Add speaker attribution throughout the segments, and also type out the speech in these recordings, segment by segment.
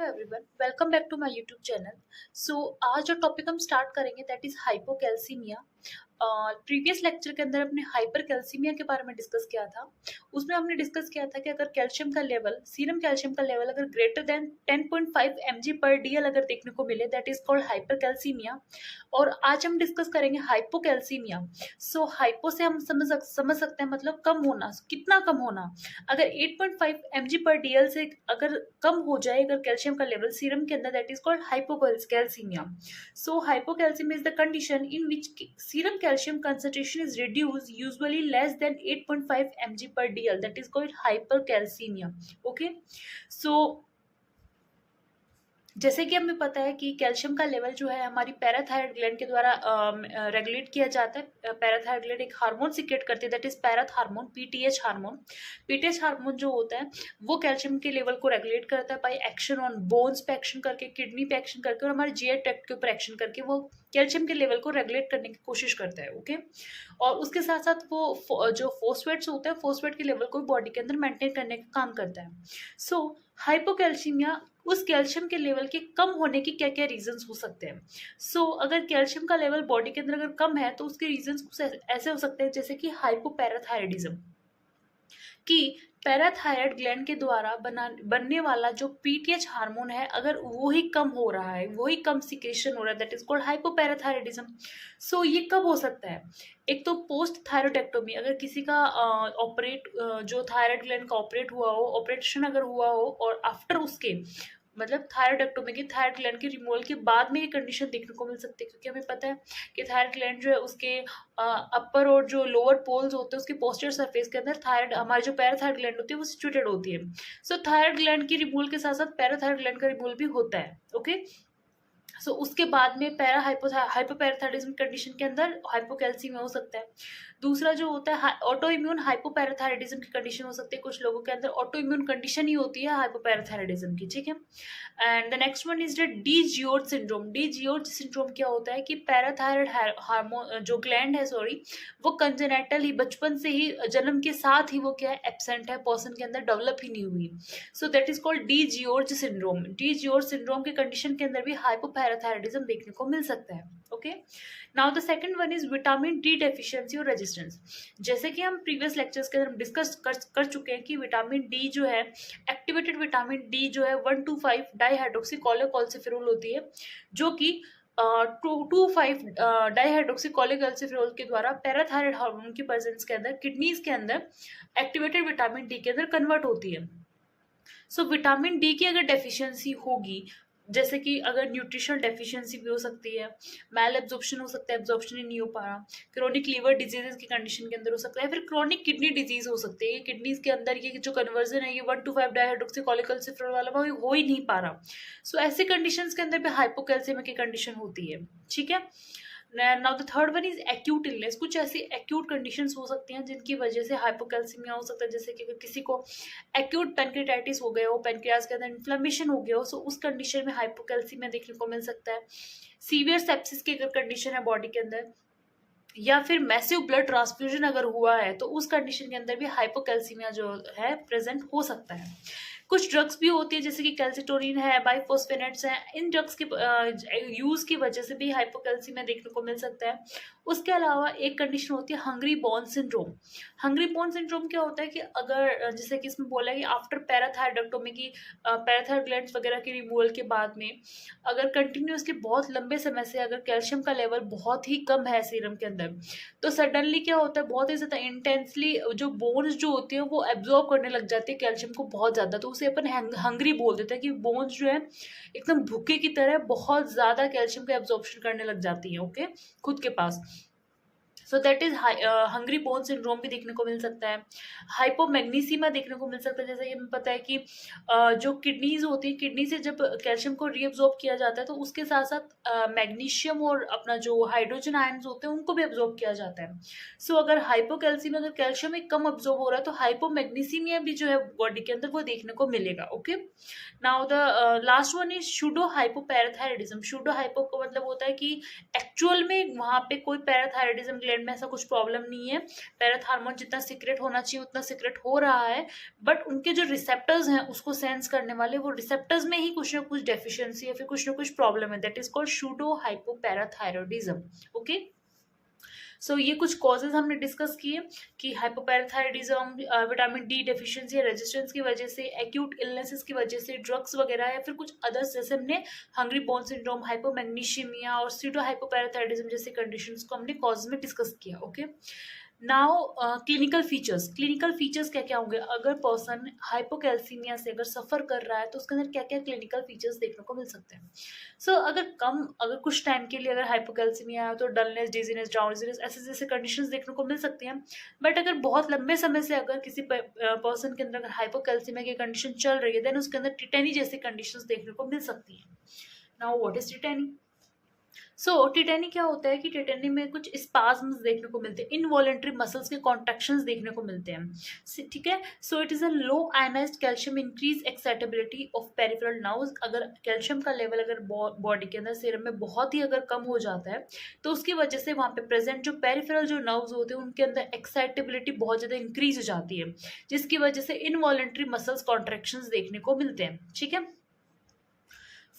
Speaker 1: Everyone, welcome back to my YouTube channel. So आज जो topic हम स्टार्ट करेंगे that is hypocalcaemia. Previous lecture के अंदर अपने हाइपर कैल्सीमिया के बारे में डिस्कस किया था। उसमें हमने डिस्कस किया था कि अगर कैल्शियम का लेवल, सीरम कैल्शियम का लेवल अगर ग्रेटर देन 10.5 mg पर डीएल अगर देखने को मिले that is called hyper calcaemia. और आज हम डिस्कस करेंगे हाइपोकैल्सीमिया। सो हाइपो से हम समझ सकते हैं मतलब कम होना, कितना कम होना। अगर 8.5 mg पर डीएल से अगर कम हो जाए अगर कैल्शियम का लेवल सीरम के अंदर that is called hypocalcaemia. So hypocalcemia is the condition in which serum calcium concentration is reduced, usually less than 8.5 mg per dl. That is called hypercalcemia. Okay. So जैसे कि हमें पता है कि calcium का level जो है हमारी पैराथायराइड ग्लैंड के द्वारा रेगुलेट किया जाता है। पैराथायराइड ग्लैंड एक हार्मोन सिक्रेट करती है that is पैराथ hormone, PTH hormone. PTH hormone जो होता है वो कैल्शियम के लेवल को रेगुलेट करता है बाय एक्शन ऑन बोन्स पे एक्शन करके, किडनी पे एक्शन करके और हमारे जीआई ट्रैक्ट के ऊपर एक्शन करके वो कैल्शियम के लेवल को रेगुलेट करने की कोशिश करता है। ओके। और उसके साथ साथ वो जो फोस्फेट्स होते हैं फोस्फेट के लेवल को बॉडी के अंदर मेंटेन करने का काम करता है। सो हाइपोकैल्सीमिया उस कैल्शियम के लेवल के कम होने की क्या क्या रीजंस हो सकते हैं। सो अगर कैल्शियम का लेवल बॉडी के अंदर अगर कम है तो उसके रीजंस ऐसे हो सकते हैं जैसे कि हाइपोपैराथायरिडिज्म, कि पैराथायराइड ग्लैंड के द्वारा बनने वाला जो पीटीएच हार्मोन है अगर वो ही कम हो रहा है, वो ही कम सिक्रेशन हो रहा है दैट इज कॉल्ड हाइपोपैराथायरिडिज्म। सो ये कब हो सकता है? एक तो पोस्ट थायरोइडेक्टोमी, अगर किसी का जो थायराइड ग्लैंड का ऑपरेट हुआ हो, ऑपरेशन अगर हुआ हो और आफ्टर उसके मतलब थायरोइडेक्टोमी की थायराइड ग्लैंड के रिमूवल के बाद में ये कंडीशन देखने को मिल सकती है, क्योंकि हमें पता है कि थायराइड ग्लैंड जो है उसके अपर और जो लोअर पोल्स होते हैं उसके पोस्टीरियर सरफेस के अंदर थायराइड, हमारी जो पैराथायराइड ग्लैंड होती है वो सिचुएटेड होती है। सो थायराइड ग्लैंड की रिमूवल के साथ साथ पैराथायराइड ग्लैंड का रिमूवल भी होता है। ओके। सो उसके बाद में हाइपोपैराथायरिडिज्म कंडीशन के अंदर हाइपोकैल्सीमिया हो सकता है। दूसरा जो होता है ऑटो इम्यून हाइपोपैराथायरिडिज्म की कंडीशन हो सकती है। कुछ लोगों के अंदर ऑटो इम्यून कंडीशन ही होती है हाइपोपैराथायरिडिज्म की। ठीक है। And the next one is the D George syndrome. D George syndrome क्या होता है कि पैराथायराइड हार्मोन जो ग्लैंड है सॉरी वो कंजेनेटल ही बचपन से ही जन्म के साथ ही वो क्या है एब्सेंट है, पर्सन के अंदर डेवलप ही नहीं हुई। सो that is called D George syndrome. D George syndrome के कंडीशन के अंदर भी हाइपोपैराथायरिडिज्म देखने को मिल सकता है। Okay. Now the second one is vitamin D deficiency और रेजिस्टेंस। जैसे कि हम प्रीवियस लेक्चर्स के अंदर डिस्कस कर चुके हैं कि विटामिन डी जो है, एक्टिवेटेड विटामिन डी जो है 1,2,5 डाईहाइड्रोक्सीकोलोकैल्सिफेरॉल होती है, जो कि 2,5 डाईहाइड्रोक्सीकोलोकैल्सिफेरॉल के द्वारा पैराथायराइड हार्मोन की प्रेजेंस के अंदर किडनीज के अंदर एक्टिवेटेड विटामिन डी के अंदर कन्वर्ट होती है। सो विटामिन डी की अगर डेफिशिएंसी होगी, जैसे कि अगर न्यूट्रिशनल डेफिशिएंसी भी हो सकती है, मैल एब्जॉर्प्शन हो सकता है, एब्जॉर्प्शन ही नहीं हो पा रहा, क्रोनिक लीवर डिजीजेस की कंडीशन के अंदर हो सकता है, फिर क्रोनिक किडनी डिजीज हो सकती है। किडनीज के अंदर ये जो कन्वर्जन है ये 1,2,5 डाईहाइड्रोक्सीकोलोकैल्सिफेरॉल वाला वो हो ही नहीं पा रहा। सो ऐसे कंडीशंस के अंदर भी हाइपोकैल्सीमिया की कंडीशन होती है। ठीक है। Now the third one is acute illness. कुछ ऐसी एक्यूट कंडीशंस हो सकती हैं जिनकी वजह से हाइपोकैल्सीमिया हो सकता है, जैसे कि अगर किसी को एक्यूट पेनक्रियाटाइटिस हो गया हो, पेनक्रियाज के अंदर इन्फ्लेमेशन हो गया हो, सो उस कंडीशन में हाइपोकैल्सीमिया देखने को मिल सकता है। सीवियर सेप्सिस की अगर कंडीशन है बॉडी के अंदर, या फिर मैसिव ब्लड ट्रांसफ्यूजन अगर हुआ है तो उस कंडीशन के अंदर भी हाइपोकैल्सीमिया जो है प्रेजेंट हो सकता है। कुछ ड्रग्स भी होती है जैसे कि कैल्सिटोनिन है, बाइफॉस्फेनेट्स हैं, इन ड्रग्स के यूज की वजह से भी हाइपोकैल्सीमिया देखने को मिल सकता है। उसके अलावा एक कंडीशन होती है hungry born syndrome. Hungry born syndrome क्या होता है कि अगर जैसे कि इसमें बोला है कि आफ्टर पैराथायरॉइडेक्टोमी की पैराथायराइड ग्लैंड्स वगैरह के रिमूवल के बाद में अगर कंटिन्यूसली बहुत लंबे समय से अगर कैल्शियम का लेवल बहुत ही कम है सीरम के अंदर, तो सडनली क्या होता है बहुत ही ज़्यादा इंटेंसली जो बोन्स जो होती है वो एब्जॉर्ब करने लग जाती है कैल्शियम को बहुत ज़्यादा, तो उसे अपन हंग्री बोल देते हैं कि बोन्स जो है एकदम भूखे की तरह बहुत ज़्यादा कैल्शियम का एब्जॉर्प्शन करने लग जाती है। ओके। खुद के पास। So that is hungry bone syndrome भी देखने को मिल सकता है। हाइपोमैग्नीसीमिया देखने को मिल सकता है, जैसे कि हमें पता है कि जो किडनीज होती है, किडनी से जब कैल्शियम को रीअब्जॉर्ब किया जाता है तो उसके साथ साथ मैग्नीशियम और अपना जो हाइड्रोजन आयन्स होते हैं उनको भी एब्जॉर्ब किया जाता है। सो अगर हाइपोकैल्सीमिया अगर कैल्शियम एक कम एब्जॉर्ब हो रहा है तो हाइपोमैग्नीसीमिया भी जो है बॉडी के अंदर वो देखने को मिलेगा। Okay. Now the last one is pseudo hypoparathyroidism. Pseudo hypo का मतलब होता है कि एक्चुअल में वहाँ पे कोई पैराथायरिडिज्म ग्लैंड ग्लैंड में ऐसा कुछ प्रॉब्लम नहीं है, पैराथायरॉयड जितना सीक्रेट होना चाहिए उतना सीक्रेट हो रहा है, बट उनके जो रिसेप्टर्स हैं उसको सेंस करने वाले, वो रिसेप्टर्स में ही कुछ ना कुछ डेफिशिएंसी या फिर कुछ ना कुछ प्रॉब्लम है, that is called pseudo hypoparathyroidism. Okay, so ये कुछ कॉजेज हमने डिस्कस किए कि हाइपोपैराथायरॉयडिज्म विटामिन डी डेफिशिएंसी या रेजिस्टेंस की वजह से, एक्यूट इलनेसेस की वजह से, ड्रग्स वगैरह या फिर कुछ अदर्स, जैसे हमने हंग्री बोन सिंड्रोम, हाइपोमैग्नीशियमिया और सीडो हाइपोपैराथायरॉयडिज्म जैसे कंडीशंस को हमने कॉज में डिस्कस किया। ओके, नाउ क्लिनिकल फीचर्स क्या क्या होंगे अगर पर्सन हाइपोकैल्सीमिया से अगर सफर कर रहा है, तो उसके अंदर क्या क्या क्लिनिकल फीचर्स देखने को मिल सकते हैं। सो अगर कुछ टाइम के लिए अगर हाइपोकैल्सीमिया है तो डलनेस, डिजीनेस, ड्राउजीनेस ऐसे जैसे कंडीशंस देखने को मिल सकती हैं। बट अगर बहुत लंबे समय से अगर किसी पर्सन के अंदर अगर हाइपोकैल्सीमिया की कंडीशन चल रही है, देन उसके अंदर टिटेनी जैसी कंडीशंस देखने को मिल सकती हैं। Now what is tetany? So tetany क्या होता है कि टिटेनी में कुछ स्पाज्म्स देखने को मिलते हैं, इनवॉलेंट्री मसल्स के कॉन्ट्रैक्शंस देखने को मिलते हैं। ठीक है, so it is a low ionised calcium increase excitability of peripheral nerves. अगर कैल्शियम का लेवल अगर बॉडी के अंदर सीरम में बहुत ही अगर कम हो जाता है, तो उसकी वजह से वहाँ पे प्रेजेंट जो पेरिफेरल जो नर्व्स होते हैं उनके अंदर एक्साइटेबिलिटी बहुत ज़्यादा इंक्रीज हो जाती है, जिसकी वजह से इनवॉलेंट्री मसल्स कॉन्ट्रैक्शंस देखने को मिलते हैं। ठीक है,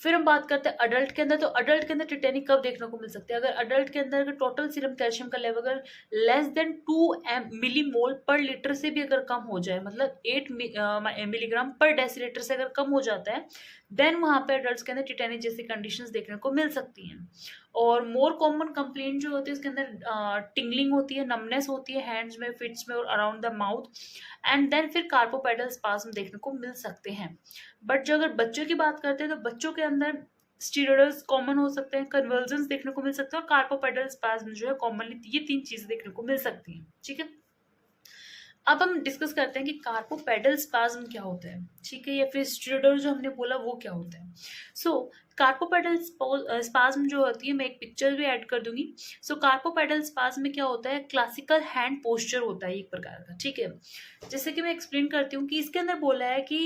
Speaker 1: फिर हम बात करते हैं अडल्ट के अंदर। तो अडल्ट के अंदर टिटेनी कब देखने को मिल सकती है? अगर अडल्ट के अंदर अगर टोटल सीरम कैल्शियम का लेवल अगर लेस देन 2 मिलीमोल पर लीटर से भी अगर कम हो जाए, मतलब 8 मिलीग्राम पर डेसीलीटर से अगर कम हो जाता है, देन वहाँ पे अडल्ट के अंदर टिटेनी जैसी कंडीशंस देखने को मिल सकती हैं। और मोर कॉमन कंप्लेंट जो होती है उसके अंदर टिंगलिंग होती है, नमनेस होती है हैंड्स में, फिट्स में और around the mouth, and then फिर कार्पोपेडल स्पाज्म देखने को मिल सकते हैं। बट जो अगर बच्चों की बात करते हैं तो बच्चों के अंदर स्टीरोइड्स कॉमन हो सकते हैं, कन्वर्जन्स देखने को मिल सकते हैं और कार्पोपेडल स्पाज्म जो है कॉमनली ये 3 चीजें देखने को मिल सकती हैं। ठीक है, अब हम डिस्कस करते हैं कि कार्पोपेडल स्पाज्म क्या होता है। ठीक है, या फिर स्टीरोइड जो हमने बोला वो क्या होता है। सो कार्पोपेडल स्पाज्म जो होती है, मैं एक पिक्चर भी ऐड कर दूंगी। सो कार्पोपेडल स्पाज्म में क्या होता है, क्लासिकल हैंड पोस्चर होता है एक प्रकार का। ठीक है, जैसे कि मैं एक्सप्लेन करती हूँ कि इसके अंदर बोला है कि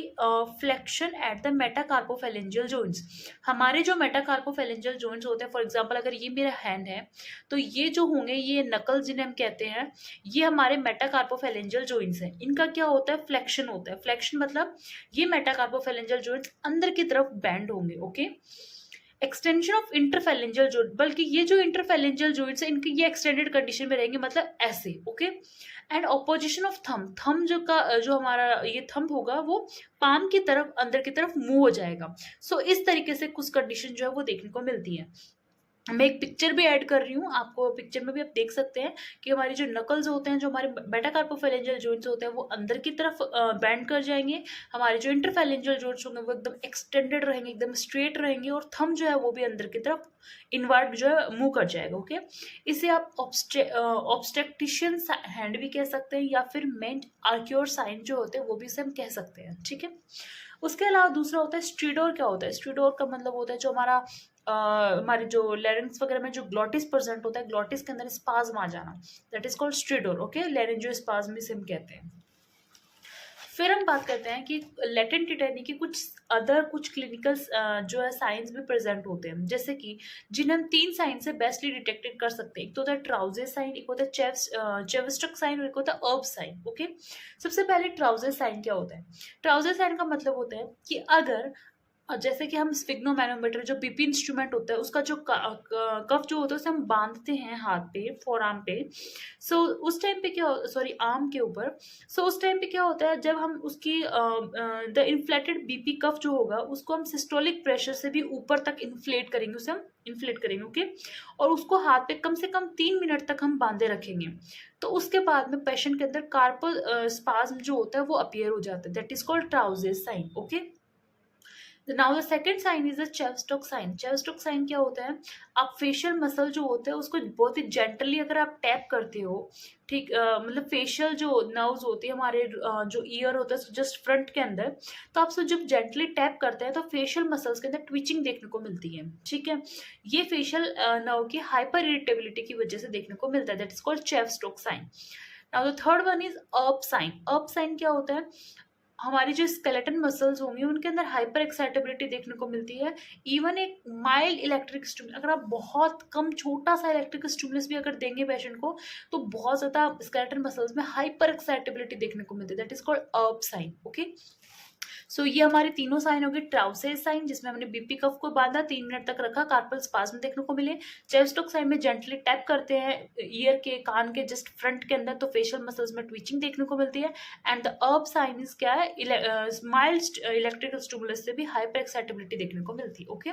Speaker 1: flexion at the metacarpophalangeal joints. हमारे जो मेटाकार्पोफेलेंजियल जॉइंट्स होते हैं, फॉर एग्जांपल अगर ये मेरा हैंड है तो ये जो होंगे ये नकल जिन्हें हम कहते हैं, ये हमारे मेटाकार्पोफेलेंजियल जॉइंट्स हैं। इनका क्या होता है, फ्लेक्शन होता है। फ्लेक्शन मतलब ये मेटाकार्पोफेलेंजियल जॉइंट्स अंदर की तरफ बेंड होंगे। Okay, extension of interphalangeal joint, बल्कि ये जो इंटरफेलेंजियल जॉइंट्स है इनकी ये एक्सटेंडेड कंडीशन में रहेंगे, मतलब ऐसे। Okay, and opposition of thumb जो हमारा ये थंब होगा वो पाम की तरफ अंदर की तरफ मूव हो जाएगा। सो इस तरीके से कुछ कंडीशन जो है वो देखने को मिलती है। मैं एक पिक्चर भी ऐड कर रही हूँ, आपको पिक्चर में भी आप देख सकते हैं कि हमारी जो नकल्स होते हैं, जो हमारे मेटाकार्पोफेलेंजियल जॉइंट्स होते हैं वो अंदर की तरफ बेंड कर जाएंगे, हमारे जो इंटरफेलेंजियल जॉइंट्स होंगे वो एकदम एक्सटेंडेड रहेंगे, एकदम स्ट्रेट रहेंगे, और थंब जो है वो भी अंदर की तरफ इनवर्ट जो है मूव कर जाएगा। ओके, इसे आप ऑब्स्ट्रक्टिशियन हैंड भी कह सकते हैं, या फिर मेंट आर्क्योर साइन जो होते हैं वो भी इसे हम कह सकते हैं। ठीक है, उसके अलावा दूसरा होता है स्ट्रीडोर। क्या होता है स्ट्रीडोर का मतलब होता है जो हमारे जो लैरिंग्स वगैरह में जो ग्लॉटिस प्रेजेंट होता है, ग्लॉटिस के अंदर स्पाज्म आ जाना, दैट इज कॉल्ड स्ट्रीडोर। ओके, लैरिंजियोस्पाज्म इसे हम कहते हैं। फिर हम बात करते हैं कि लेटेंट टिटेनी की कुछ क्लिनिकल जो है साइंस भी प्रेजेंट होते हैं, जैसे कि जिन्हें हम 3 साइन से बेस्टली डिटेक्टेड कर सकते हैं। एक तो होता है ट्राउजर साइन, एक होता है चेविस्टक साइन और एक होता है अर्ब साइन। ओके, सबसे पहले ट्राउजर साइन क्या होता है? ट्राउजर साइन का मतलब होता है कि अगर जैसे कि हम स्फिग्नोमैनोमीटर जो बीपी इंस्ट्रूमेंट होता है उसका जो कफ जो होता है उसे हम बांधते हैं हाथ पे, फोर आर्म पे। सो उस टाइम पे क्या, सॉरी आर्म के ऊपर। सो उस टाइम पे क्या होता है, जब हम उसकी द इन्फ्लेटेड बीपी कफ जो होगा उसको हम सिस्टोलिक प्रेशर से भी ऊपर तक इन्फ्लेट करेंगे, उसे हम इन्फ्लेट करेंगे। ओके, और उसको हाथ पे कम से कम 3 मिनट तक हम बांधे रखेंगे। तो उसके बाद में पेशेंट के अंदर कार्पल स्पाज्म जो होता है वो अपीयर हो जाता है, that is called Trousseau sign. Okay, now the second sign is the Chvostek sign. Chvostek sign क्या होता है, आप फेशियल मसल जो होते हैं उसको बहुत ही जेंटली अगर आप टैप करते हो, ठीक मतलब फेशियल जो नर्व्स होती है हमारे जो ईयर होता है जस्ट फ्रंट के अंदर, तो आप जब जेंटली टैप करते हैं तो फेशियल मसल्स के अंदर ट्विचिंग देखने को मिलती है। ठीक है, ये फेशियल नर्व की हाइपर इरिटेबिलिटी की वजह से देखने को मिलता है, that is called Chvostek sign. Now the third one is Erb sign. Erb sign क्या होता है, हमारी जो स्केलेटन मसल्स होंगी उनके अंदर हाइपर एक्साइटेबिलिटी देखने को मिलती है। इवन एक माइल्ड इलेक्ट्रिक स्टिमुलस, अगर आप बहुत कम छोटा सा इलेक्ट्रिक स्टिमुलस भी अगर देंगे पेशेंट को तो बहुत ज्यादा स्केलेटन मसल्स में हाइपर एक्साइटेबिलिटी देखने को मिलती है, दैट इज कॉल्ड अर्ब साइन। ओके, सो ये हमारे तीनों साइन हो गए। ट्राउसेज साइन जिसमें हमने बीपी कफ को बांधा, 3 मिनट तक रखा, कार्पल स्पाज्म देखने को मिले। चेस्ट साइन में जेंटली टैप करते हैं ईयर के, कान के जस्ट फ्रंट के अंदर, तो फेशियल मसल्स में ट्विचिंग देखने को मिलती है। एंड द अर्ब साइन इज क्या है, माइल्ड इलेक्ट्रिकल स्टिमुलस से भी हाइपर एक्साइटेबिलिटी देखने को मिलती है। Okay,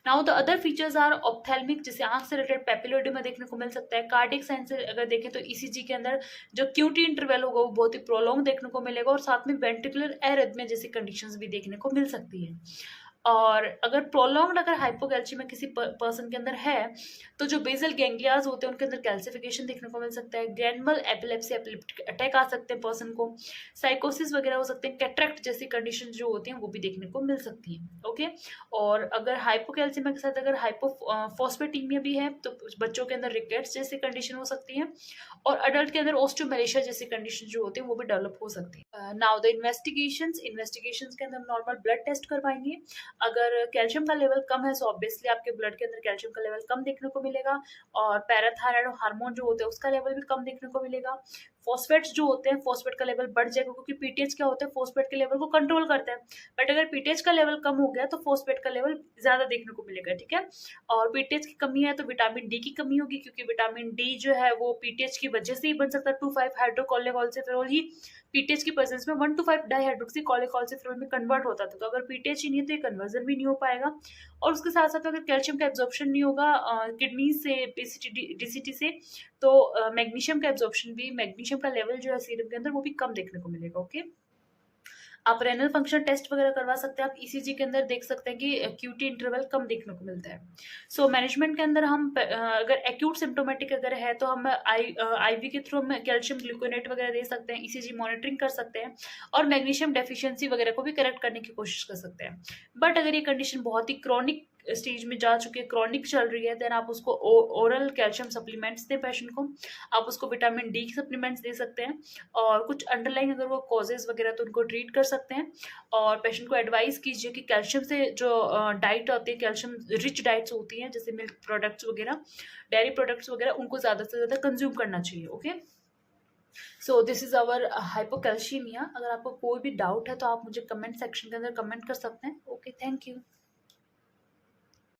Speaker 1: now the other features are ophthalmic, जिसे आंख से रिलेटेड पेपिलोइडिमा देखने को मिल सकता है। कार्डियक साइन से अगर देखें तो ईसीजी के अंदर जो क्यूटी इंटरवल होगा वो बहुत ही प्रोलॉन्ग देखने को मिलेगा, और साथ में वेंट्रिकुलर एरिथमिया जैसी कंडीशंस भी देखने को मिल सकती है। और अगर प्रोलॉन्ग्ड अगर हाइपोकैल्शियमिया किसी पर्सन के अंदर है तो जो बेसल गैंग्लियाज होते हैं उनके अंदर कैल्सिफिकेशन देखने को मिल सकता है। ग्रैंडमल एपिलेप्सी, एपिलेप्टिक अटैक आ सकते हैं पर्सन को, साइकोसिस वगैरह हो सकते हैं, कैटरेक्ट जैसी कंडीशन जो होती हैं वो भी देखने को मिल सकती है। ओके, और अगर हाइपोकैल्शियमिया के साथ अगर हाइपोफॉस्फेटीमिया भी है तो बच्चों के अंदर रिकेट्स जैसी कंडीशन हो सकती है, और अडल्ट के अंदर ऑस्टियोमेलेशिया जैसी कंडीशन जो होती है वो भी डेवलप हो सकती है। नाउ द इन्वेस्टिगेशंस के अंदर नॉर्मल ब्लड टेस्ट करवाएंगे। अगर कैल्शियम का लेवल कम है तो ऑब्वियसली आपके ब्लड के अंदर कैल्शियम का लेवल कम देखने को मिलेगा, और पैराथायराइड हार्मोन जो होते हैं उसका लेवल भी कम देखने को मिलेगा। फॉस्फेट्स जो होते हैं, फॉस्फेट का लेवल बढ़ जाएगा, क्योंकि पीटीएच क्या होता है, फॉस्फेट के लेवल को कंट्रोल करता है। बट अगर पीटीएच का लेवल कम हो गया तो फॉस्फेट का लेवल ज्यादा देखने को मिलेगा। ठीक है, और पीटीएच की कमी है तो विटामिन डी की कमी होगी, क्योंकि विटामिन डी जो है वो पीटीएच की वजह से ही बन सकता है। 2,5 हाइड्रोकोलेकोलेस्टेरॉल ही पीटीएच की प्रेजेंस में 1,2,5 डाईहाइड्रोक्सीकोलेकोलेस्टेरॉल में कन्वर्ट होता था। तो अगर पीटीएच ही नहीं है तो ये कन्वर्जन भी नहीं हो पाएगा, और उसके साथ साथ अगर कैल्शियम का एब्जॉर्प्शन नहीं होगा किडनी से, डीसीटी से, तो मैग्नीशियम का एब्जॉर्प्शन भी, मैग्नीशियम का लेवल जो है सीरम के अंदर वो भी कम देखने को मिलेगा। ओके, आप रेनल फंक्शन टेस्ट वगैरह करवा सकते हैं। आप ईसीजी के अंदर देख सकते हैं कि क्यूटी इंटरवल कम देखने को मिलता है। सो मैनेजमेंट के अंदर हम अगर एक्यूट सिम्टोमेटिक अगर है तो हम आईवी के थ्रू हम कैल्शियम ग्लूकोनेट वगैरह दे सकते हैं, ईसीजी मॉनिटरिंग कर सकते हैं, और मैग्नीशियम डेफिशिएंसी वगैरह को भी करेक्ट करने की कोशिश कर सकते हैं। बट अगर ये कंडीशन बहुत ही क्रॉनिक स्टेज में जा चुकी है, क्रॉनिक चल रही है, देन आप उसको ओरल कैल्शियम सप्लीमेंट्स दें पेशेंट को। आप उसको विटामिन डी की सप्लीमेंट्स दे सकते हैं, और कुछ अंडरलाइन अगर वो कॉजेज वगैरह तो उनको ट्रीट कर सकते हैं। और पेशेंट को एडवाइस कीजिए कि कैल्शियम से जो डाइट होती है, कैल्शियम रिच डाइट्स होती हैं जैसे मिल्क प्रोडक्ट्स वगैरह, डेयरी प्रोडक्ट्स वगैरह, उनको ज़्यादा से ज़्यादा कंज्यूम करना चाहिए। Okay, so this is our hypocalcaemia. अगर आपको कोई भी डाउट है तो आप मुझे कमेंट सेक्शन के अंदर कमेंट कर सकते हैं। Okay, thank you.